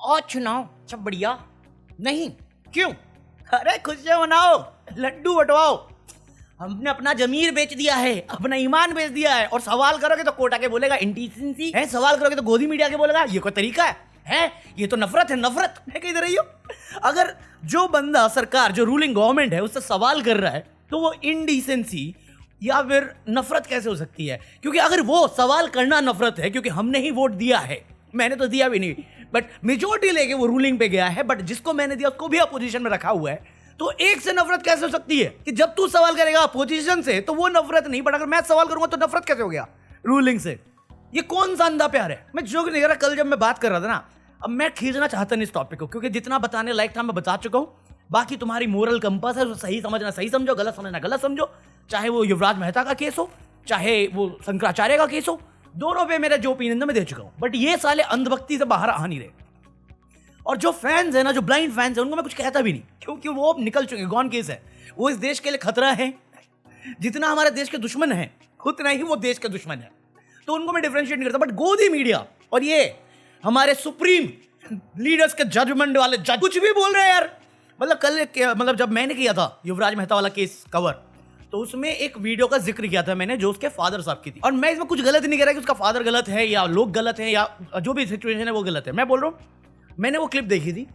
और चुनाव सब बढ़िया नहीं क्यों? अरे खुशियां मनाओ, लड्डू बंटवाओ। हमने अपना जमीर बेच दिया है, अपना ईमान बेच दिया है। और सवाल करोगे तो कोटा के बोलेगा इंडिसेंसी है, सवाल करोगे तो गोदी मीडिया के बोलेगा ये कोई तरीका है? ये तो नफरत है। नफरत है कह रही हो? अगर जो बंदा सरकार, जो रूलिंग गवर्नमेंट है, उससे सवाल कर रहा है तो वो इंडिसेंसी या फिर नफरत कैसे हो सकती है? क्योंकि अगर वो सवाल करना नफरत है, क्योंकि हमने ही वोट दिया है, मैंने तो दिया भी नहीं, बट मेजोरिटी लेके वो रूलिंग पे गया है, बट जिसको मैंने दिया उसको भी अपोजिशन में रखा हुआ है, तो एक से नफरत कैसे हो सकती है? कि जब तू सवाल करेगा अपोजिशन से तो वो नफरत नहीं, बट अगर मैं सवाल करूंगा तो नफरत कैसे हो गया रूलिंग से? ये कौन सा अंधा प्यार है? मैं जो नहीं कह रहा, कल जब मैं बात कर रहा था ना, अब मैं खींचना चाहता नहीं इस टॉपिक को, क्योंकि जितना बताने लायक था मैं बता चुका हूं। बाकी तुम्हारी मोरल कंपास है, सही समझना सही समझो, गलत समझना गलत समझो। चाहे वो युवराज मेहता का केस हो, चाहे वो शंकराचार्य का केस हो, दोनों पे मेरा जो ओपिनियन था मैं दे चुका हूं। बट ये साले अंधभक्ति से बाहर आ नहीं रहे। और जो फैंस है ना, जो ब्लाइंड फैंस है, उनको मैं कुछ कहता भी नहीं, क्योंकि वो अब निकल चुके, गॉन केस है। वो इस देश के लिए खतरा है। जितना हमारे देश के दुश्मन है उतना ही वो देश के दुश्मन है, तो उनको मैं डिफरेंशिएट नहीं करता। बट गोदी मीडिया और ये हमारे सुप्रीम लीडर्स के जजमेंट वाले जज कुछ भी बोल रहे हैं यार। मतलब कल जब मैंने किया था युवराज मेहता वाला केस कवर, तो उसमें एक वीडियो का जिक्र किया था मैंने, जो उसके फादर साहब की थी। और मैं इसमें कुछ गलत नहीं कह रहा कि उसका फादर गलत है या लोग गलत हैं या जो भी सिचुएशन है वो गलत है। मैं बोल रहा हूँ, मैंने वो क्लिप देखी थी।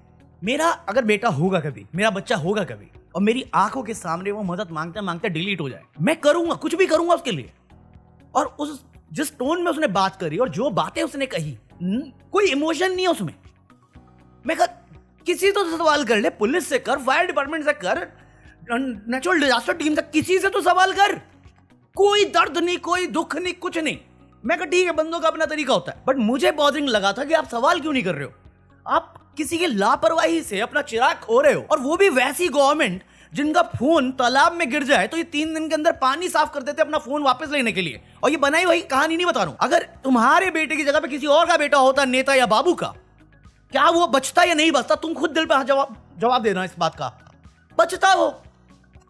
मेरा अगर बेटा होगा कभी, मेरा बच्चा होगा कभी, और मेरी आंखों के सामने वो मदद मांगते मांगते डिलीट हो जाए, मैं करूंगा, कुछ भी करूंगा उसके लिए। और उस जिस टोन में उसने बात करी और जो बातें उसने कही, कोई इमोशन नहीं है उसमें। मैं कहा किसी तो सवाल कर ले, पुलिस से कर, फायर डिपार्टमेंट से कर, नेचुरल डिजास्टर टीम से, किसी से तो सवाल कर। कोई दर्द नहीं, कोई दुख नहीं, कुछ नहीं। मैं कहा ठीक है, बंदों का अपना तरीका होता है। बट मुझे बॉदरिंग लगा था कि आप सवाल क्यों नहीं कर रहे हो? आप किसी की लापरवाही से अपना चिराग खो रहे हो, और वो भी वैसी गवर्नमेंट जिनका फोन तालाब में गिर जाए तो ये 3 दिन के अंदर पानी साफ कर देते अपना फोन वापस लेने के लिए। और ये बनाई वही कहानी नहीं बता रहा हूं। अगर तुम्हारे बेटे की जगह पे किसी और का बेटा होता, नेता या बाबू का, क्या वो बचता या नहीं बचता? तुम खुद दिल पे जवाब देना इस बात का। बचता वो,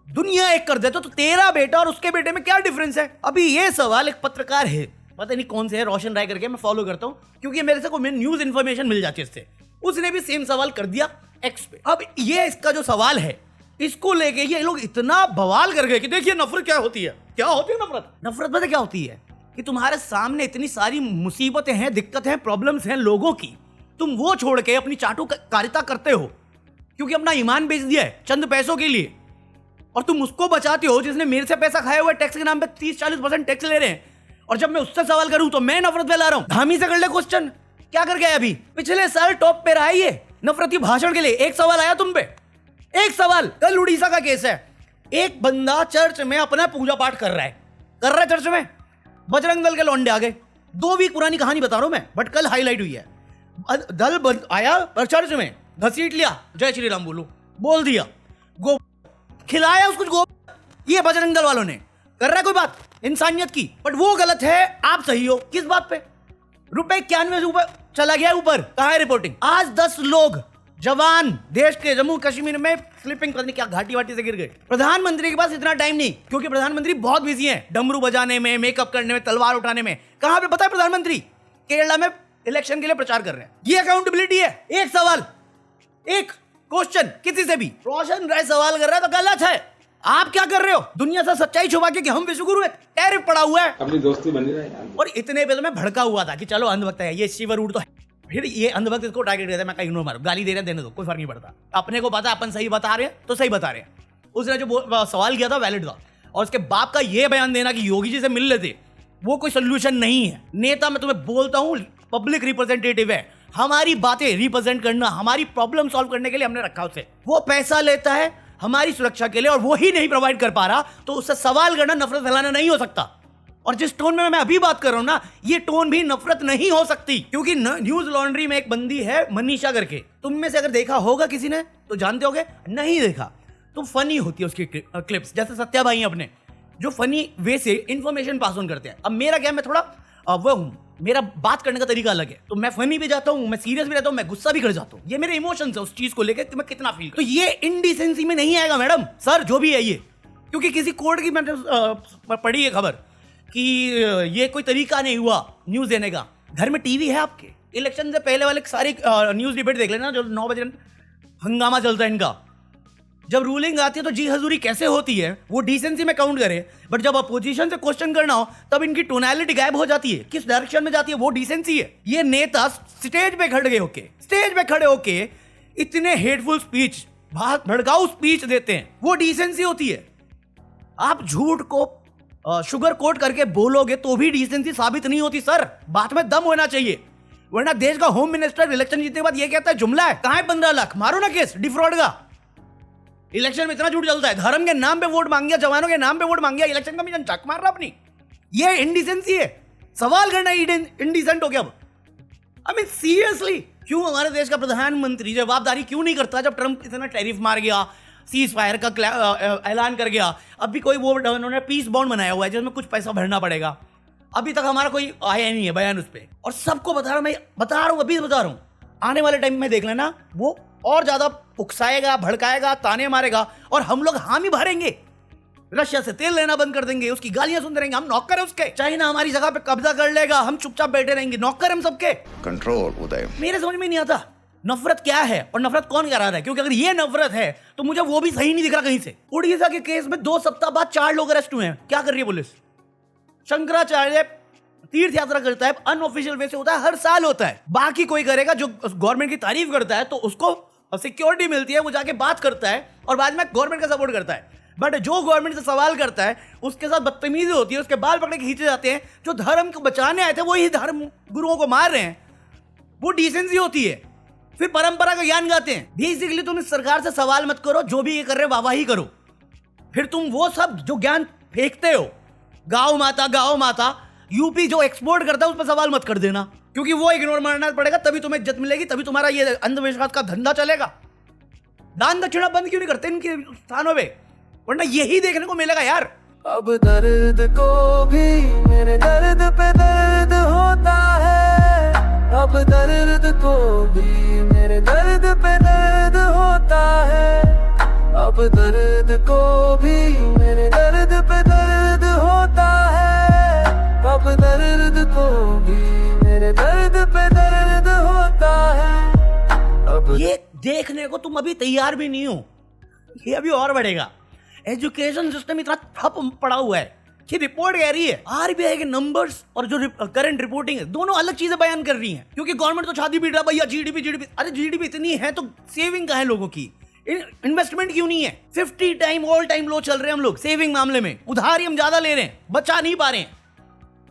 दुनिया एक कर देता, तो तेरा बेटा और उसके बेटे में क्या डिफरेंस है? अभी ये सवाल एक पत्रकार है, पता नहीं कौन से है, रोशन राय करके, मैं फॉलो करता हूं क्योंकि मेरे से कोई न्यूज इंफॉर्मेशन मिल जाती है इससे। उसने भी सेम सवाल कर दिया एक्स पे। अब ये इसका जो सवाल है, इसको लेके ये लोग इतना बवाल कर गए कि देखिए नफरत क्या होती है। क्या होती है नफरत? नफरत पता क्या होती है? कि तुम्हारे सामने इतनी सारी मुसीबतें हैं, दिक्कतें हैं, प्रॉब्लम्स हैं लोगों की, तुम वो छोड़ के अपनी चाटुकारिता करते हो क्योंकि अपना ईमान बेच दिया है चंद पैसों के लिए। और तुम उसको बचाते हो जिसने मेरे से पैसा खाया हुआ है, टैक्स के नाम पे 30-40% टैक्स ले रहे हैं। और जब मैं उससे सवाल करूं तो मैं नफरत फैला रहा हूं। धामी से कर ले क्वेश्चन, क्या कर गया अभी? पिछले साल टॉप पे रहा ये नफरती भाषण के लिए। एक सवाल आया तुम पे, एक सवाल। कल उड़ीसा का केस है, एक बंदा चर्च में अपना पूजा पाठ कर रहा है चर्च में, बजरंग दल के लौंडे आ गए। 2 वीक पुरानी कहानी बता रहा हूं मैं, बट कल हाईलाइट हुई है। दल आया और चर्च में घसीट लिया, जय श्री राम बोल दिया, गो खिलाया उसको गो। ये बजरंग दल वालों ने कर रहा है कोई बात इंसानियत की, बट वो गलत है, आप सही हो। किस बात पे? ₹91 चला गया ऊपर, कहां है रिपोर्टिंग? आज 10 लोग जवान देश के जम्मू कश्मीर में स्लिपिंग करने, क्या घाटी वाटी से गिर गए। प्रधानमंत्री के पास इतना टाइम नहीं, क्योंकि प्रधानमंत्री बहुत बिजी हैं डमरू बजाने में, मेकअप करने में, तलवार उठाने में। कहां पे पता है प्रधानमंत्री? केरला में इलेक्शन के लिए प्रचार कर रहे हैं। ये अकाउंटेबिलिटी है? एक सवाल, एक क्वेश्चन किसी से भी। रोशन राय सवाल कर रहा है तो गलत है। आप क्या कर रहे हो? दुनिया से सच्चाई छुपा के कि हम विश्वगुरु है, टैरिफ पड़ा हुआ है, अपनी दोस्ती बनी रहे। और इतने पे तो मैं भड़का हुआ था कि चलो अंधभक्त है, ये शिवर रूट तो है। फिर ये अंधभक्त इसको टारगेट करता है, मैं कहीं इग्नोर मारूं, गाली दे रहे हैं देने दो, कोई फर्क नहीं पड़ता। अपने को पता है अपन सही बता रहे हैं तो सही बता रहे हैं। उसने जो सवाल किया था वैलिड था, और उसके बाप का ये बयान देना कि योगी जी से मिल लेते, वो कोई सोल्यूशन नहीं है। नेता, मैं तुम्हें बोलता हूं, पब्लिक रिप्रेजेंटेटिव है, हमारी बातें रिप्रेजेंट करना, हमारी प्रॉब्लम सॉल्व करने के लिए हमने रखा उसे। वो पैसा लेता है हमारी सुरक्षा के लिए और वो ही नहीं प्रोवाइड कर पा रहा, तो उससे सवाल करना नफरत फैलाना नहीं हो सकता। और जिस टोन में मैं अभी बात कर रहा हूं ना, ये टोन भी नफरत नहीं हो सकती, क्योंकि न्यूज लॉन्ड्री में एक बंदी है मनीषा करके, तुम में से अगर देखा होगा किसी ने तो जानते होगे, नहीं देखा तो फनी होती है उसकी क्लिप्स, जैसे सत्या भाई अपने जो फनी वे से इंफॉर्मेशन पास ऑन करते हैं। अब मेरा क्या, मैं थोड़ा वो हूं, मेरा बात करने का तरीका अलग है, तो मैं फनी भी जाता हूं, मैं सीरियस भी रहता हूं, मैं गुस्सा भी कर जाता हूं। ये मेरे इमोशंस है उस चीज को लेकर कि मैं कितना फील। तो ये इनडिसेंसी में नहीं आएगा मैडम, सर जो भी है ये, क्योंकि किसी कोर्ट की मैंने पढ़ी है खबर कि ये कोई तरीका नहीं हुआ न्यूज देने का। घर में टीवी है आपके, इलेक्शन से पहले वाले सारी न्यूज डिबेट देख लेना, जो 9 बजे हंगामा चलता है इनका। जब रूलिंग आती है तो जी हजूरी कैसे होती है वो डिसेंसी में काउंट करे, बट जब अपोजिशन से क्वेश्चन करना हो तब इनकी टोनैलिटी गायब हो जाती है। किस डायरेक्शन में जाती है वो डिसेंसी है। ये नेता स्टेज पे खड़े होके इतने हेटफुल स्पीच, भड़काऊ स्पीच देते हैं, वो डिसेंसी होती है। आप झूठ को शुगर कोट करके बोलोगे तो भी डिसेंसी साबित नहीं होती सर। बात में दम होना चाहिए, वरना देश का होम मिनिस्टर इलेक्शन जीतने के बाद ये कहता है जुमला है, कहां है 15 लाख, मारो ना केस डिफ्रॉड का। इलेक्शन में इतना झूठ चलता है, धर्म के नाम पे वोट मांग गया, जवानों के नाम पे वोट मांग गया, इलेक्शन कमीशन चक मार रहा अपनी। ये इंडिसेंसी है, सवाल करना इंडिसेंट हो गया। आई मीन सीरियसली, क्यों हमारे देश का प्रधानमंत्री जवाबदारी क्यों नहीं करता? जब ट्रंप इतना टैरिफ मार गया, सीज फायर का ऐलान कर गया, अभी कोई वो उन्होंने पीस बॉन्ड बनाया हुआ है जिसमें कुछ पैसा भरना पड़ेगा, अभी तक हमारा कोई आया नहीं है बयान उस पर। और सबको बता रहा हूं, मैं बता रहा हूं आने वाले टाइम में देख लेना, वो और ज्यादा उकसाएगा, भड़काएगा, ताने मारेगा और हम लोग हामी भरेंगे। रशिया से तेल लेना बंद कर देंगे, उसकी गालियां सुनते रहेंगे, हम नौकर है उसके। चाइना हमारी जगह पे कब्जा कर लेगा, हम चुपचाप बैठे रहेंगे, नौकर हम सबके। कंट्रोल उदय, मेरे समझ में नहीं आता नफरत क्या है और नफरत कौन करा रहा है, क्योंकि अगर ये नफरत है तो मुझे वो भी सही नहीं दिख रहा कहीं से। उड़ीसा के केस में 2 सप्ताह बाद 4 लोग अरेस्ट हुए हैं। क्या कर रही है पुलिस? शंकराचार्य तीर्थ यात्रा करता है, अनऑफिशियल वे से होता है, हर साल होता है। बाकी कोई करेगा जो गवर्नमेंट की तारीफ करता है तो उसको सिक्योरिटी मिलती है, वो जाके बात करता है और बाद में गवर्नमेंट का सपोर्ट करता है। बट जो गवर्नमेंट से सवाल करता है उसके साथ बदतमीजी होती है, उसके बाल पकड़ के खींचे जाते हैं। जो धर्म को बचाने आए थे वो ही धर्म गुरुओं को मार रहे हैं, वो डिसेंसी होती है। फिर परंपरा का ज्ञान गाते हैं। बेसिकली तुम इस सरकार से सवाल मत करो, जो भी ये कर रहे वाहवाही करो। फिर तुम वो सब जो ज्ञान फेंकते हो, गाँव माता यूपी जो एक्सपोर्ट करता है उस पर सवाल मत कर देना, क्योंकि वो इग्नोर मारना पड़ेगा, तभी तुम्हें इज्जत मिलेगी, तभी तुम्हारा ये अंधविश्वास का धंधा चलेगा। दान दक्षिणा बंद क्यों नहीं करते इनके स्थानों पे? वरना यही देखने को मिलेगा यार। अब दर्द को भी मेरे दर्द पे दर्द होता है, अब दर्द को भी मेरे दर्द पे दर्द होता है, अब दर्द को भी मेरे दर्द पे दर्द होता है, अब दर्द को भी मेरे दर्द पे दर्द होता है। अब ये देखने को तुम अभी तैयार भी नहीं हो, ये अभी और बढ़ेगा। एजुकेशन सिस्टम इतना ठप पड़ा हुआ है कि रिपोर्ट कह रही है आरबीआई के नंबर्स और जो करंट रिपोर्टिंग है दोनों अलग चीजें बयान कर रही हैं, क्योंकि गवर्नमेंट तो छाती पीट रहा भैया जीडीपी। अरे जीडीपी इतनी है तो सेविंग कहाँ है लोगों की? इन्वेस्टमेंट क्यों नहीं है? 50 टाइम ऑल टाइम लो चल रहे हैं हम लोग सेविंग मामले में, उधारी हम ज्यादा ले रहे हैं, बचा नहीं पा रहे हैं।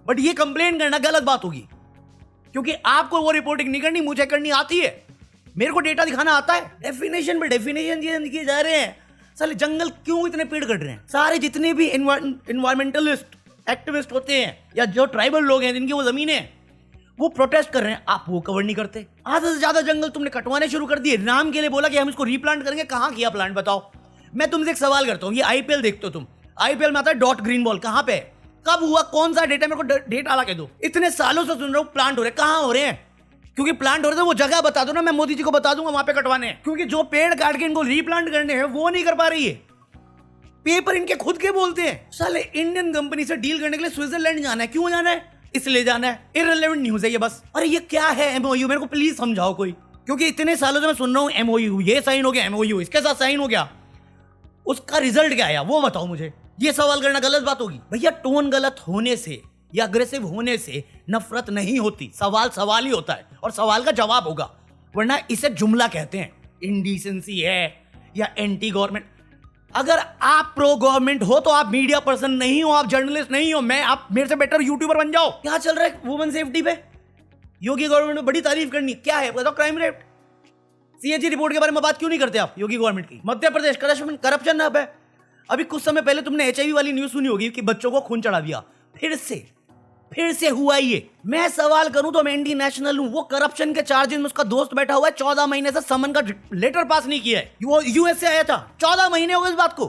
बट ये कंप्लेन करना गलत बात होगी, क्योंकि आपको वो रिपोर्टिंग नहीं करनी, मुझे करनी आती है, मेरे को डेटा दिखाना आता है। डेफिनेशन पे डेफिनेशन किए जा रहे हैं। साले जंगल क्यों इतने पेड़ कट रहे हैं? सारे जितने भी इन्वायरमेंटलिस्ट एक्टिविस्ट होते हैं या जो ट्राइबल लोग हैं जिनकी वो जमीनें हैं, वो प्रोटेस्ट कर रहे हैं, आप वो कवर नहीं करते। आधे से ज्यादा जंगल तुमने कटवाने शुरू कर दिए, नाम के लिए बोला कि हम इसको रीप्लांट करेंगे। कहाँ किया प्लांट बताओ? मैं तुमसे एक सवाल करता हूँ, ये आईपीएल देखते हो तुम, आईपीएल में आता है डॉट ग्रीन बॉल, कहाँ पे है? कब हुआ? कौन सा डेटा? मेरे को डेटा ला के दो। इतने सालों से सुन रहा हूँ प्लांट हो रहे, कहाँ हो रहे हैं? क्योंकि प्लांट हो रहे थे वो जगह बता दो ना, मैं मोदी जी को बता दूंगा वहां पे कटवाने हैं। क्योंकि जो पेड़ काट के इनको रीप्लांट करने हैं वो नहीं कर पा रही है। पेपर इनके खुद के बोलते हैं। साले इंडियन कंपनी से डील करने के लिए स्विट्जरलैंड जाना है, क्यों जाना है? इसलिए जाना है। इररिलेवेंट न्यूज है ये बस। अरे ये क्या है एमओयू? मेरे को प्लीज समझाओ कोई, क्योंकि इतने सालों से मैं सुन रहा हूँ एमओयू, ये साइन हो गया, एमओयू इसके साथ साइन हो गया, उसका रिजल्ट क्या आया वो बताओ मुझे। ये सवाल करना गलत बात होगी भैया। टोन गलत होने से या अग्रेसिव होने से नफरत नहीं होती, सवाल ही होता है और सवाल का जवाब होगा, वरना इसे जुमला कहते हैं। इंडिसेंसी है या एंटी गवर्नमेंट। अगर आप प्रो गवर्नमेंट हो तो आप मीडिया पर्सन नहीं हो, आप जर्नलिस्ट नहीं हो। आप मेरे से बेटर यूट्यूबर बन जाओ। क्या चल रहा है वुमेन सेफ्टी पे? योगी गवर्नमेंट में बड़ी तारीफ करनी, क्या है बताओ? क्राइम रेट, सीएजी रिपोर्ट के बारे में बात क्यों नहीं करते आप योगी गवर्नमेंट की? मध्य प्रदेश करप्शन अब है। अभी कुछ समय पहले तुमने एचआईवी वाली न्यूज सुनी होगी कि बच्चों को खून चढ़ा दिया, फिर से हुआ ये। मैं सवाल करूं तो मैं एंटी नेशनल हूं। वो करप्शन के चार्जेस में उसका दोस्त बैठा हुआ है, 14 महीने से समन का लेटर पास नहीं किया है। वो यूएस से आया था, 14 महीने हो गए इस बात को।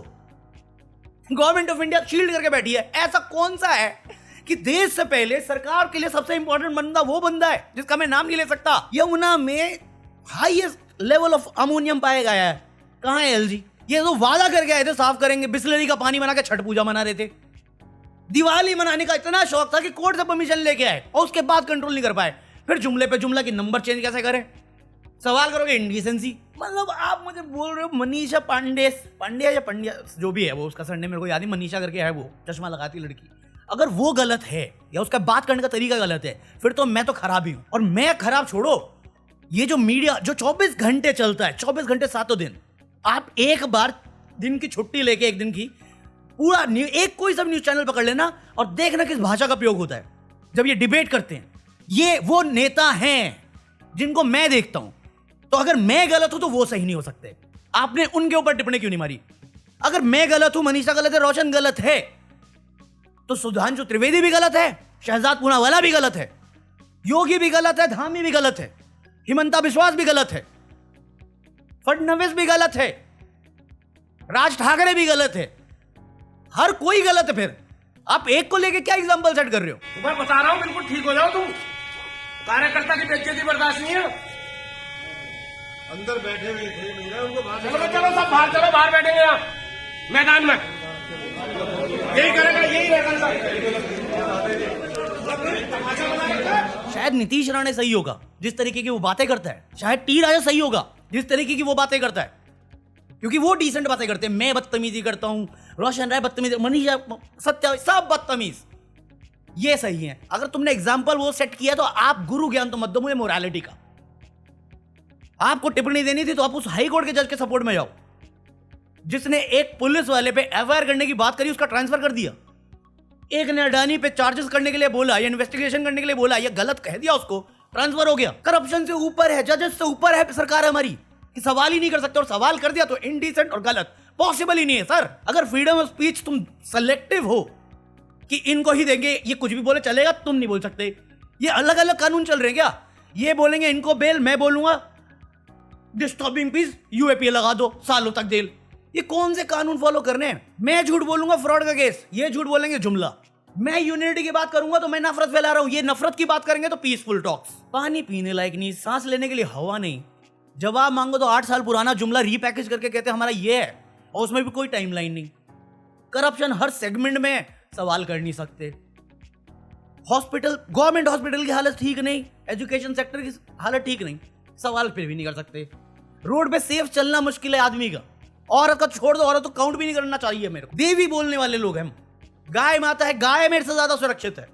गवर्नमेंट ऑफ इंडिया शील्ड करके बैठी है। ऐसा कौन सा है कि देश से पहले सरकार के लिए सबसे इंपॉर्टेंट बंदा वो बंदा है जिसका मैं नाम नहीं ले सकता। यमुना में हाईएस्ट लेवल ऑफ अमोनियम पाया गया है। कहां है एलजी? ये तो वादा करके आए थे साफ करेंगे, बिस्लरी का पानी बना के छठ पूजा मना रहे थे। दिवाली मनाने का इतना शौक था कि कोर्ट से परमिशन लेके आए और उसके बाद कंट्रोल नहीं कर पाए। फिर जुमले पे जुमला की नंबर चेंज कैसे करें, सवाल करोगे इंडिसेंसी। मतलब आप मुझे बोल रहे हो मनीषा पांड्या या पंड्या जो भी है वो, उसका सरनेम मेरे को याद नहीं, मनीषा करके है वो, चश्मा लगाती लड़की, अगर वो गलत है या उसका बात करने का तरीका गलत है, फिर तो मैं तो खराब ही हूं। और मैं खराब छोड़ो, ये जो मीडिया जो 24 घंटे चलता है, 24 घंटे 7 दिन, आप एक बार दिन की छुट्टी लेके एक दिन की पूरा एक कोई सब न्यूज चैनल पकड़ लेना और देखना किस भाषा का प्रयोग होता है जब ये डिबेट करते हैं। ये वो नेता हैं जिनको मैं देखता हूं, तो अगर मैं गलत हूं तो वो सही नहीं हो सकते। आपने उनके ऊपर टिप्पणी क्यों नहीं मारी? अगर मैं गलत हूं, मनीषा गलत है, रोशन गलत है, तो सुधांशु त्रिवेदी भी गलत है, शहजाद पूनावाला भी गलत है, योगी भी गलत है, धामी भी गलत है, हिमंता बिश्वास भी गलत है, फडणवीस भी गलत है, राज ठाकरे भी गलत है, हर कोई गलत है। फिर आप एक को लेके क्या एग्जांपल सेट कर रहे हो? मैं बता रहा हूं बिल्कुल ठीक हो जाओ तुम। कार्यकर्ता की बेइज्जती बर्दाश्त नहीं है। अंदर बैठे हुए थे मेरा उनको बाहर चलो सब बाहर चलो, बाहर बैठेंगे यहाँ मैदान में। यही करेगा, यही रहेगा। शायद नीतीश राणे सही होगा जिस तरीके की वो बातें करता है, शायद टी राजा सही होगा जिस तरीके की वो बातें करता है, क्योंकि वो डिसेंट बातें करते हैं। मैं बदतमीजी करता हूं, रोशन राय बदतमीजी, मनीषा सत्या सब बदतमीज, ये सही है। अगर तुमने एग्जाम्पल वो सेट किया तो आप गुरु ज्ञान तो मत दो मुझे मोरालिटी का। आपको टिप्पणी देनी थी तो आप उस हाई कोर्ट के जज के सपोर्ट में जाओ जिसने एक पुलिस वाले पे एफआईआर करने की बात करी, उसका ट्रांसफर कर दिया। एक ने अडानी पे चार्जेस करने के लिए बोला या इन्वेस्टिगेशन करने के लिए बोला या गलत कह दिया, उसको ट्रांसफर हो गया। करप्शन से ऊपर है, जजेस से ऊपर है सरकार हमारी कि सवाल ही नहीं कर सकते, और सवाल कर दिया तो इनडिसेंट और गलत, पॉसिबल ही नहीं है सर। अगर फ्रीडम ऑफ स्पीच तुम सेलेक्टिव हो कि इनको ही देंगे, ये कुछ भी बोले चलेगा, तुम नहीं बोल सकते, ये अलग अलग कानून चल रहे हैं क्या? ये बोलेंगे इनको बेल, मैं बोलूंगा डिस्टर्बिंग पीस यूएपीए लगा दो, सालों तक जेल। ये कौन से कानून फॉलो करने हैं? मैं झूठ बोलूंगा फ्रॉड का केस, ये झूठ बोलेंगे जुमला। मैं यूनिटी की बात करूंगा तो मैं नफरत फैला रहा हूं, ये नफरत की बात करेंगे तो पीसफुल टॉक्स। पानी पीने लायक नहीं, सांस लेने के लिए हवा नहीं, जवाब मांगो तो 8 साल पुराना जुमला रीपैकेज करके कहते हैं हमारा ये है, और उसमें भी कोई टाइमलाइन नहीं। करप्शन हर सेगमेंट में, सवाल कर नहीं सकते। हॉस्पिटल, गवर्नमेंट हॉस्पिटल की हालत ठीक नहीं, एजुकेशन सेक्टर की हालत ठीक नहीं, सवाल फिर भी नहीं कर सकते। रोड पे सेफ चलना मुश्किल है आदमी का, औरत का छोड़ दो, औरत तो काउंट भी नहीं करना चाहिए मेरे को। देवी बोलने वाले लोग हम, गाय माता है, गाय मेरे से ज्यादा सुरक्षित है,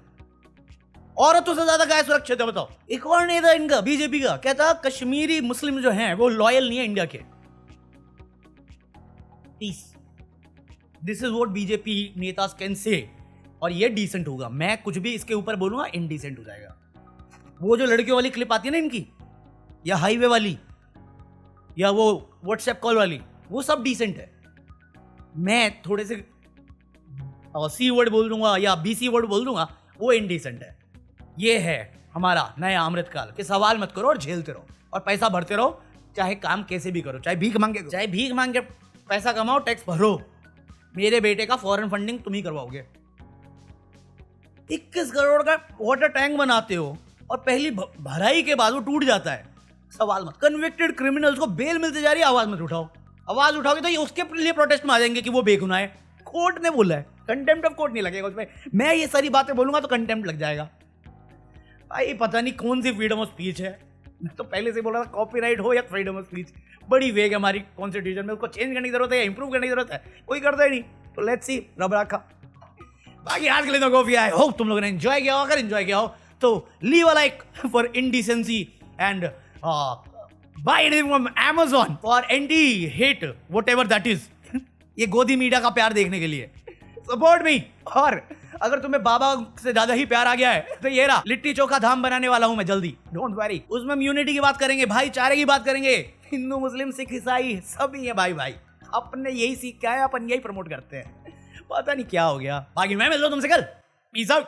औरतों से ज्यादा गाय सुरक्षित है। बताओ। एक और नेता इनका बीजेपी का कहता कश्मीरी मुस्लिम जो हैं वो लॉयल नहीं है इंडिया के। Peace, this is what BJP नेतास कैन से, और ये डिसेंट होगा। मैं कुछ भी इसके ऊपर बोलूंगा इनडिसेंट हो जाएगा। वो जो लड़कियों वाली क्लिप आती है ना इनकी, या हाईवे वाली, या वो व्हाट्सएप कॉल वाली, वो सब डिसेंट है। मैं थोड़े से सी वर्ड बोल दूंगा या बीसी वर्ड बोल दूंगा, वो इनडिसेंट है। ये है हमारा नया अमृतकाल कि सवाल मत करो और झेलते रहो और पैसा भरते रहो, चाहे काम कैसे भी करो, चाहे भीख मांग के पैसा कमाओ, टैक्स भरो। मेरे बेटे का फॉरेन फंडिंग तुम ही करवाओगे। 21 करोड़ का वाटर टैंक बनाते हो और पहली भराई के बाद वो टूट जाता है, सवाल मत। कन्विक्टेड क्रिमिनल्स को बेल मिलती जा रही है, आवाज मत उठाओ। आवाज उठाओगे तो ये उसके लिए प्रोटेस्ट में आ जाएंगे कि वो बेगुनाह है। कोर्ट ने बोला है, कंटेम्प्ट ऑफ कोर्ट नहीं लगेगा उसमें। मैं ये सारी बातें बोलूंगा तो कंटेम्प्ट लग जाएगा। भाई पता नहीं कौन सी फ्रीडम ऑफ स्पीच है। मैं तो पहले से बोल रहा था कॉपीराइट हो या फ्रीडम ऑफ स्पीच, बड़ी वेग है हमारी कॉन्स्टिट्यूशन में, उसको चेंज करने की जरूरत है या इंप्रूव करने की जरूरत है, कोई करता ही नहीं। तो लेट्स सी, रब रखा। बाकी आज के लिए तो कॉफी आए, होप तुम लोगों ने एंजॉय किया हो। अगर एंजॉय किया हो तो leave a like for indecency and buy anything from Amazon for anti-hate whatever that is। ये गोदी मीडिया का प्यार देखने के लिए सपोर्ट मी। और अगर तुम्हें बाबा से ज्यादा ही प्यार आ गया है तो ये रहा, लिट्टी चोखा धाम बनाने वाला हूं मैं जल्दी, डोंट वरी। उसमें हम यूनिटी की बात करेंगे, भाईचारे की बात करेंगे। हिंदू मुस्लिम सिख ईसाई सभी है भाई भाई, अपने यही सीख के आए, अपन यही प्रमोट करते हैं। पता नहीं क्या हो गया। बाकी मैं मिलता हूं तुमसे कल, पीस आउट।